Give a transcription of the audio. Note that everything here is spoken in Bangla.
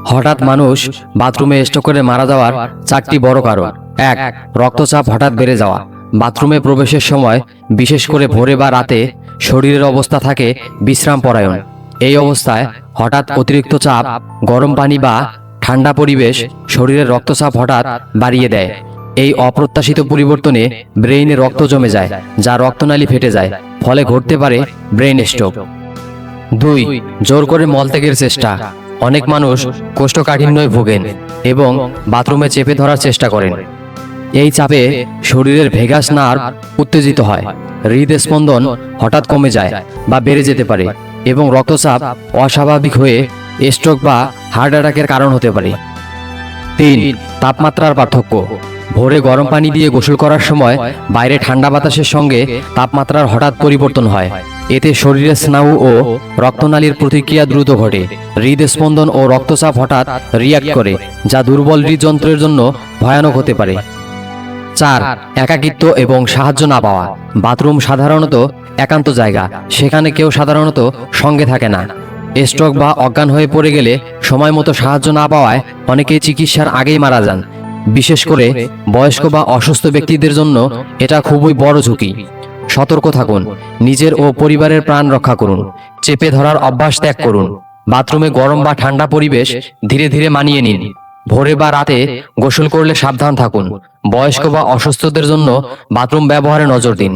হঠাৎ মানুষ বাথরুমে স্ট্রোক করে মারা যাওয়ার 4টি বড় কারণ। 1. রক্তচাপ হঠাৎ বেড়ে যাওয়া। বাথরুমে প্রবেশের সময়, বিশেষ করে ভোরে বা রাতে, শরীরের অবস্থা থাকে বিশ্রামপরায়ণ। এই অবস্থায় হঠাৎ অতিরিক্ত চাপ, গরম পানি বা ঠান্ডা পরিবেশ শরীরের রক্তচাপ হঠাৎ বাড়িয়ে দেয়। এই অপ্রত্যাশিত পরিবর্তনে ব্রেইনে রক্ত জমে যায়, যা রক্তনালী ফেটে যায়, ফলে ঘটতে পারে ব্রেইন স্ট্রোক। 2. জোর করে মলত্যাগের চেষ্টা। অনেক মানুষ কোষ্ঠকাঠিন্যয় ভোগেন এবং বাথরুমে চেপে ধরার চেষ্টা করেন। এই চাপে শরীরের ভেগাস নার্ভ উত্তেজিত হয়, হৃদস্পন্দন হঠাৎ কমে যায় বা বেড়ে যেতে পারে এবং রক্তচাপ অস্বাভাবিক হয়ে স্ট্রোক বা হার্ট অ্যাটাকের কারণ হতে পারে। 3. তাপমাত্রার পার্থক্য। ভোরে গরম পানি দিয়ে গোসল করার সময় বাইরে ঠান্ডা বাতাসের সঙ্গে তাপমাত্রার হঠাৎ পরিবর্তন হয়। এতে শরীরের স্নায়ু ও রক্তনালীর প্রতিক্রিয়া দ্রুত ঘটে, হৃদস্পন্দন ও রক্তচাপ হঠাৎ রিয়্যাক্ট করে, যা দুর্বল হৃদযন্ত্রের জন্য ভয়ানক হতে পারে। 4. একাকিত্ব এবং সাহায্য না পাওয়া। বাথরুম সাধারণত একান্ত জায়গা, সেখানে কেউ সাধারণত সঙ্গে থাকে না। স্ট্রোক বা অজ্ঞান হয়ে পড়ে গেলে সময় মতো সাহায্য না পাওয়ায় অনেকেই চিকিৎসার আগেই মারা যান। বিশেষ করে বয়স্ক বা অসুস্থ ব্যক্তিদের জন্য এটা খুবই বড় ঝুঁকি। সতর্ক থাকুন, নিজের ও পরিবারের প্রাণ রক্ষা করুন। চেপে ধরার অভ্যাস ত্যাগ করুন। বাথরুমে গরম বা ঠান্ডা পরিবেশ ধীরে ধীরে মানিয়ে নিন। ভোরে বা রাতে গোসল করলে সাবধান থাকুন। বয়স্ক বা অসুস্থদের জন্য বাথরুম ব্যবহারে নজর দিন।